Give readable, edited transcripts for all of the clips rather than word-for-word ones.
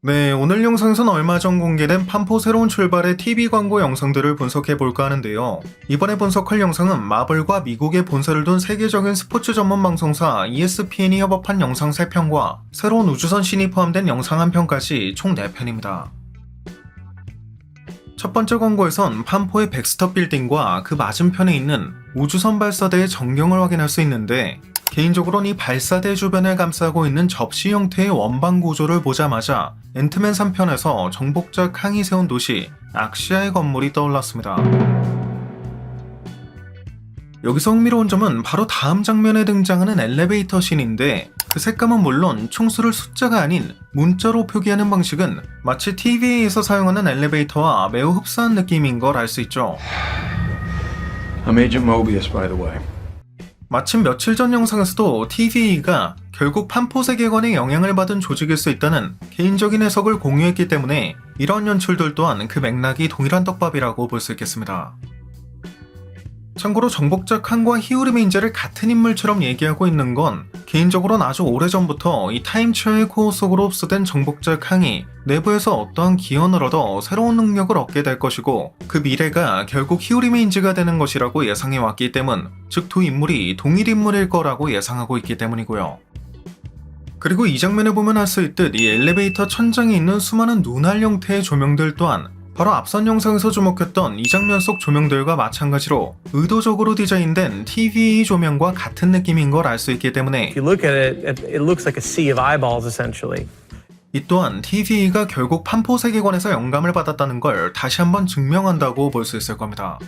네, 오늘 영상에서는 얼마 전 공개된 판포 새로운 출발의 TV 광고 영상들을 분석해볼까 하는데요. 이번에 분석할 영상은 마블과 미국에 본사를 둔 세계적인 스포츠 전문 방송사 ESPN이 협업한 영상 3편과 새로운 우주선 씬이 포함된 영상 1편까지 총 4편입니다. 첫 번째 광고에선 판포의 백스터 빌딩과 그 맞은편에 있는 우주선 발사대의 전경을 확인할 수 있는데, 개인적으로는 이 발사대 주변을 감싸고 있는 접시 형태의 원방 구조를 보자마자 앤트맨 3편에서 정복자 캉이 세운 도시 악시아의 건물이 떠올랐습니다. 여기서 흥미로운 점은 바로 다음 장면에 등장하는 엘리베이터 씬인데, 그 색감은 물론 총수를 숫자가 아닌 문자로 표기하는 방식은 마치 TV에서 사용하는 엘리베이터와 매우 흡사한 느낌인 걸 알 수 있죠. I'm Agent Mobius, by the way. 마침 며칠 전 영상에서도 TV가 결국 판포 세계관에 영향을 받은 조직일 수 있다는 개인적인 해석을 공유했기 때문에 이런 연출들 또한 그 맥락이 동일한 떡밥이라고 볼 수 있겠습니다. 참고로 정복자 칸과 히우르메인제를 같은 인물처럼 얘기하고 있는 건 개인적으로는 아주 오래전부터 이 타임체어의 코어 속으로 흡수된 정복자 칸이 내부에서 어떠한 기원을 얻어 새로운 능력을 얻게 될 것이고, 그 미래가 결국 히우르메인즈가 되는 것이라고 예상해왔기 때문, 즉 두 인물이 동일 인물일 거라고 예상하고 있기 때문이고요. 그리고 이 장면을 보면 알 수 있듯 이 엘리베이터 천장에 있는 수많은 눈알 형태의 조명들 또한 바로 앞선 영상에서 주목했던 이 장면 속 조명들과 마찬가지로 의도적으로 디자인된 TV 조명과 같은 느낌인 걸 알 수 있기 때문에 If you look at it, it looks like a sea of eyeballs, essentially. 이 또한 TV가 결국 판포 세계관에서 영감을 받았다는 걸 다시 한번 증명한다고 볼 수 있을 겁니다.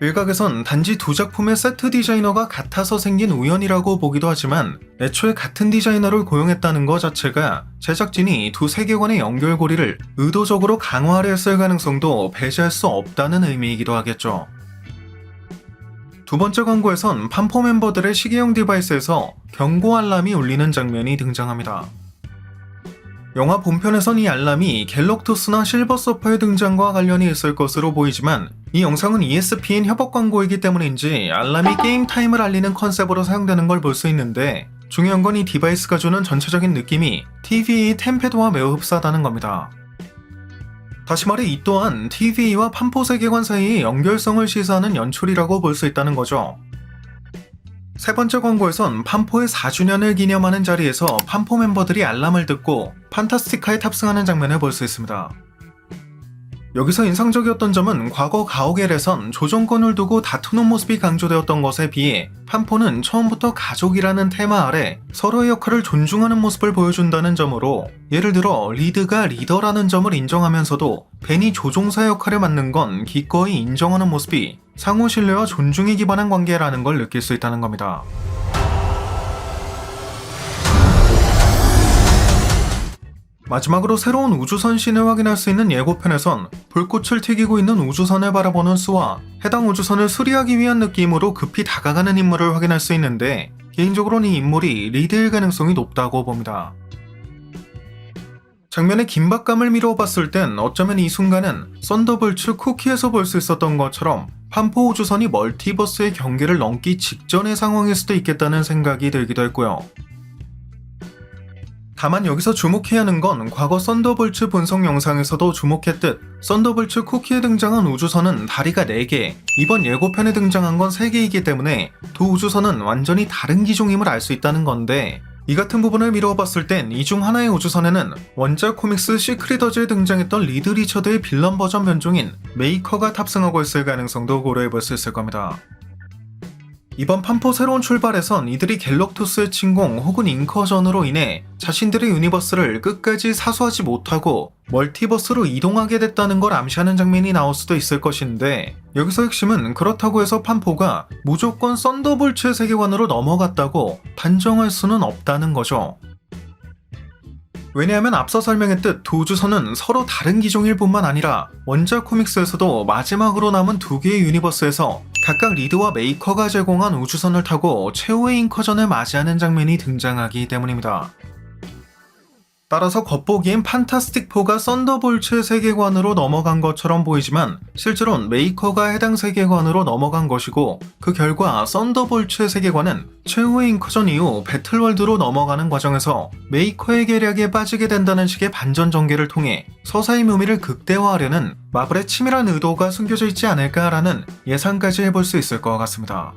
일각에선 단지 두 작품의 세트 디자이너가 같아서 생긴 우연이라고 보기도 하지만, 애초에 같은 디자이너를 고용했다는 것 자체가 제작진이 두 세계관의 연결고리를 의도적으로 강화하려 했을 가능성도 배제할 수 없다는 의미이기도 하겠죠. 두 번째 광고에선 판포 멤버들의 시계형 디바이스에서 경고 알람이 울리는 장면이 등장합니다. 영화 본편에선 이 알람이 갤럭투스나 실버 서퍼의 등장과 관련이 있을 것으로 보이지만, 이 영상은 ESPN 협업 광고이기 때문인지 알람이 게임 타임을 알리는 컨셉으로 사용되는 걸 볼 수 있는데, 중요한 건 이 디바이스가 주는 전체적인 느낌이 TV의 템페도와 매우 흡사하다는 겁니다. 다시 말해 이 또한 TV와 판포 세계관 사이의 연결성을 시사하는 연출이라고 볼 수 있다는 거죠. 세 번째 광고에선 판포의 4주년을 기념하는 자리에서 판포 멤버들이 알람을 듣고 판타스티카에 탑승하는 장면을 볼 수 있습니다. 여기서 인상적이었던 점은 과거 가오갤에선 조정권을 두고 다투는 모습이 강조되었던 것에 비해 판포는 처음부터 가족이라는 테마 아래 서로의 역할을 존중하는 모습을 보여준다는 점으로, 예를 들어 리드가 리더라는 점을 인정하면서도 벤이 조종사 역할을 맡는 건 기꺼이 인정하는 모습이 상호 신뢰와 존중에 기반한 관계라는 걸 느낄 수 있다는 겁니다. 마지막으로 새로운 우주선 씬을 확인할 수 있는 예고편에선 불꽃을 튀기고 있는 우주선을 바라보는 수와 해당 우주선을 수리하기 위한 느낌으로 급히 다가가는 인물을 확인할 수 있는데, 개인적으로는 이 인물이 리드일 가능성이 높다고 봅니다. 장면의 긴박감을 미루어 봤을 땐 어쩌면 이 순간은 썬더볼츠 쿠키에서 볼 수 있었던 것처럼 판포 우주선이 멀티버스의 경계를 넘기 직전의 상황일 수도 있겠다는 생각이 들기도 했고요. 다만 여기서 주목해야 하는 건 과거 썬더볼츠 분석 영상에서도 주목했듯 썬더볼츠 쿠키에 등장한 우주선은 다리가 4개, 이번 예고편에 등장한 건 3개이기 때문에 두 우주선은 완전히 다른 기종임을 알 수 있다는 건데, 이 같은 부분을 미루어 봤을 땐 이 중 하나의 우주선에는 원작 코믹스 시크릿어즈에 등장했던 리드 리처드의 빌런 버전 변종인 메이커가 탑승하고 있을 가능성도 고려해볼 수 있을 겁니다. 이번 판포 새로운 출발에선 이들이 갤럭투스의 침공 혹은 인커전으로 인해 자신들의 유니버스를 끝까지 사수하지 못하고 멀티버스로 이동하게 됐다는 걸 암시하는 장면이 나올 수도 있을 것인데, 여기서 핵심은 그렇다고 해서 판포가 무조건 썬더볼츠의 세계관으로 넘어갔다고 단정할 수는 없다는 거죠. 왜냐하면 앞서 설명했듯 두 우주선은 서로 다른 기종일 뿐만 아니라 원작 코믹스에서도 마지막으로 남은 2개의 유니버스에서 각각 리드와 메이커가 제공한 우주선을 타고 최후의 인커전을 맞이하는 장면이 등장하기 때문입니다. 따라서 겉보기엔 판타스틱4가 썬더볼츠의 세계관으로 넘어간 것처럼 보이지만 실제로는 메이커가 해당 세계관으로 넘어간 것이고, 그 결과 썬더볼츠의 세계관은 최후의 인커전 이후 배틀월드로 넘어가는 과정에서 메이커의 계략에 빠지게 된다는 식의 반전 전개를 통해 서사의 묘미를 극대화하려는 마블의 치밀한 의도가 숨겨져 있지 않을까라는 예상까지 해볼 수 있을 것 같습니다.